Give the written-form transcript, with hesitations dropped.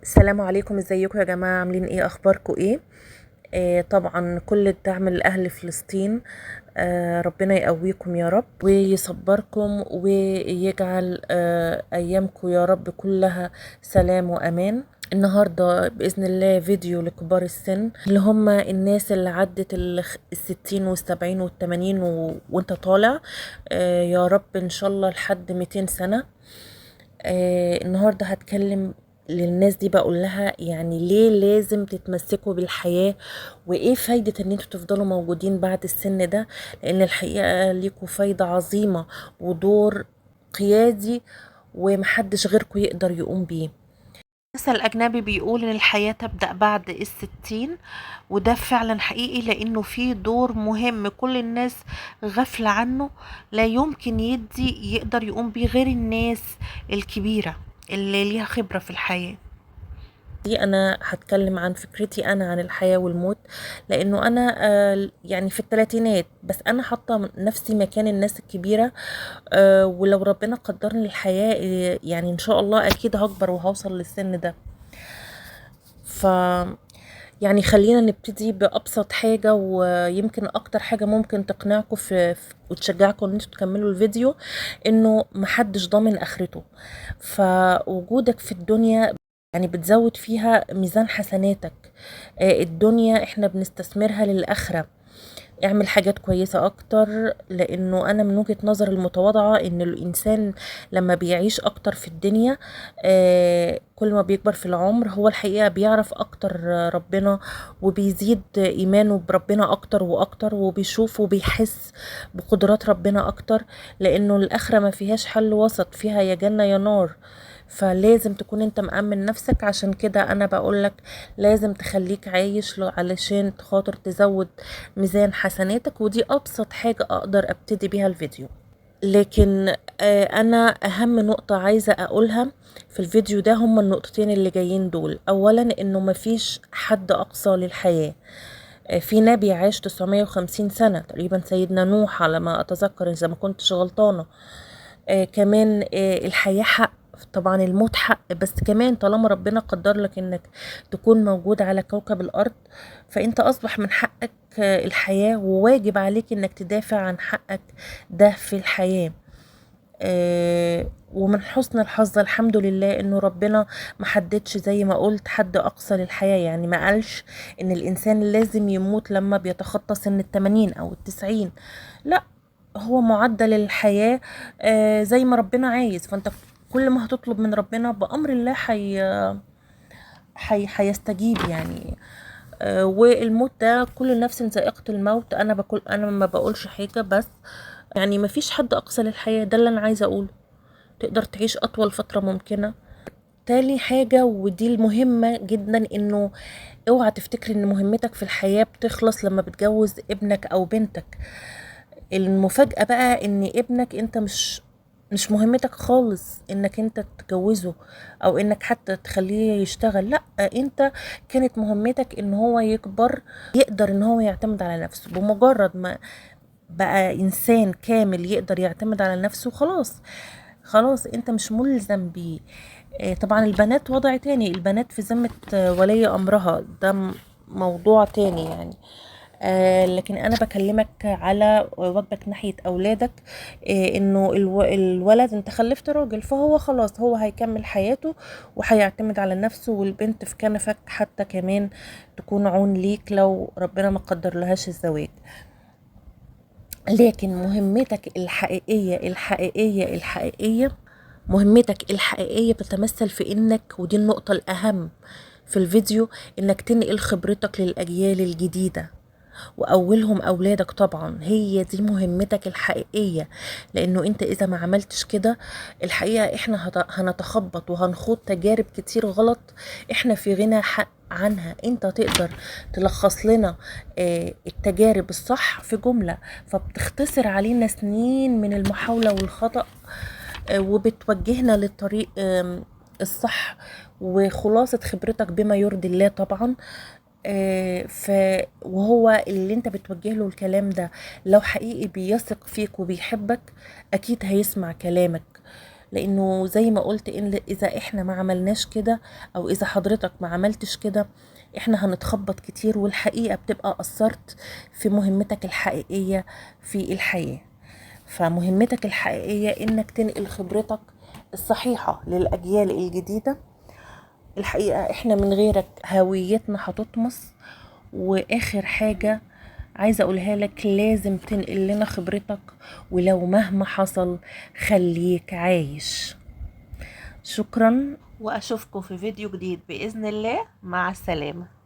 السلام عليكم، ازيكم يا جماعة؟ عاملين ايه؟ اخباركم ايه؟ طبعا كل الدعم لاهل فلسطين. ربنا يقويكم يا رب ويصبركم ويجعل ايامكم يا رب كلها سلام وامان. النهاردة بإذن الله فيديو لكبار السن، اللي هم الناس اللي عدت الستين والسبعين والتمانين وانت طالع. يا رب ان شاء الله لحد 200 سنة. النهاردة هتكلم للناس دي، بقول لها يعني ليه لازم تتمسكوا بالحياة، وايه فايدة ان انتوا تفضلوا موجودين بعد السن ده، لان الحقيقة ليكوا فايدة عظيمة ودور قيادي ومحدش غيركوا يقدر يقوم بيه. المثل الأجنبي بيقول إن الحياة تبدأ بعد الستين، وده فعلا حقيقي، لأنه فيه دور مهم كل الناس غافلة عنه. لا يمكن يقدر يقوم بيه غير الناس الكبيرة اللي ليها خبرة في الحياة دي. انا هتكلم عن فكرتي انا عن الحياة والموت، لانه انا يعني في الثلاثينات، بس انا حاطة نفسي مكان الناس الكبيرة. ولو ربنا قدرني الحياة، يعني ان شاء الله اكيد هكبر وهوصل للسن ده. ف يعني خلينا نبتدي بأبسط حاجة، ويمكن أكتر حاجة ممكن تقنعكم وتشجعكم إن انتوا تكملوا الفيديو، إنه محدش ضامن آخرته. فوجودك في الدنيا يعني بتزود فيها ميزان حسناتك. الدنيا احنا بنستثمرها للآخرة. اعمل حاجات كويسة اكتر، لانه انا من وجهة نظر المتواضعة ان الانسان لما بيعيش اكتر في الدنيا، كل ما بيكبر في العمر هو الحقيقة بيعرف اكتر ربنا، وبيزيد ايمانه بربنا اكتر واكتر، وبيشوف وبيحس بقدرات ربنا اكتر، لانه الاخرة ما فيهاش حل وسط، فيها يا جنة يا نار. فلازم تكون انت مأمن نفسك. عشان كده انا بقولك لازم تخليك عايش علشان خاطر تزود ميزان حسناتك، ودي ابسط حاجة اقدر ابتدي بيها الفيديو. لكن انا اهم نقطة عايزة اقولها في الفيديو ده هما النقطتين اللي جايين دول. اولا انه مفيش حد اقصى للحياة. في نبي عاش 950 سنة تقريبا، سيدنا نوح على ما اتذكر اذا ما كنتش غلطانة. كمان الحياة حق، طبعا الموت حق، بس كمان طالما ربنا قدر لك انك تكون موجود على كوكب الارض، فانت اصبح من حقك الحياة، وواجب عليك انك تدافع عن حقك ده في الحياة. ومن حسن الحظ الحمد لله انه ربنا محددش زي ما قلت حد اقصى للحياة، يعني ما قالش ان الانسان لازم يموت لما بيتخطى سن 80 او 90. لا، هو معدل الحياة زي ما ربنا عايز. فانت كل ما هتطلب من ربنا بأمر الله هيستجيب يعني. والموت ده كل نفس ذائقة الموت. انا ما بقولش حاجة، بس يعني ما فيش حد اقصى للحياة، ده اللي انا عايزة اقوله. تقدر تعيش اطول فترة ممكنة. تاني حاجة ودي المهمة جدا، انه اوعى تفتكر ان مهمتك في الحياة بتخلص لما بتجوز ابنك او بنتك. المفاجأة بقى ان ابنك انت مش مهمتك خالص انك انت تجوزه، او انك حتى تخليه يشتغل. لا، انت كانت مهمتك ان هو يكبر يقدر ان هو يعتمد على نفسه. بمجرد ما بقى انسان كامل يقدر يعتمد على نفسه، خلاص خلاص انت مش ملزم بيه. طبعا البنات وضع تاني، البنات في ذمة ولي امرها، ده موضوع تاني يعني. لكن انا بكلمك على واجبك ناحية اولادك. انه الولد انت خلفت راجل، فهو خلاص هو هيكمل حياته وهيعتمد على نفسه، والبنت في كنفك حتى كمان تكون عون ليك لو ربنا ما قدر لهاش الزواج. لكن مهمتك الحقيقية مهمتك الحقيقية بتتمثل في انك، ودي النقطة الاهم في الفيديو، انك تنقل خبرتك للاجيال الجديدة، واولهم اولادك. طبعا هي دي مهمتك الحقيقية، لانه انت اذا ما عملتش كده الحقيقة احنا هنتخبط وهنخوض تجارب كتير غلط احنا في غنى حق عنها. انت تقدر تلخص لنا التجارب الصح في جملة، فبتختصر علينا سنين من المحاولة والخطأ، وبتوجهنا للطريق الصح، وخلاصة خبرتك بما يرضي الله طبعا. ف وهو اللي انت بتوجه له الكلام ده لو حقيقي بيثق فيك وبيحبك اكيد هيسمع كلامك. لانه زي ما قلت ان اذا احنا ما عملناش كده او اذا حضرتك ما عملتش كده احنا هنتخبط كتير، والحقيقة بتبقى قصرت في مهمتك الحقيقية في الحياة. فمهمتك الحقيقية انك تنقل خبرتك الصحيحة للأجيال الجديدة. الحقيقة احنا من غيرك هويتنا هتطمس. واخر حاجة عايزة اقولها لك، لازم تنقل لنا خبرتك، ولو مهما حصل خليك عايش. شكرا، واشوفكم في فيديو جديد بإذن الله. مع السلامة.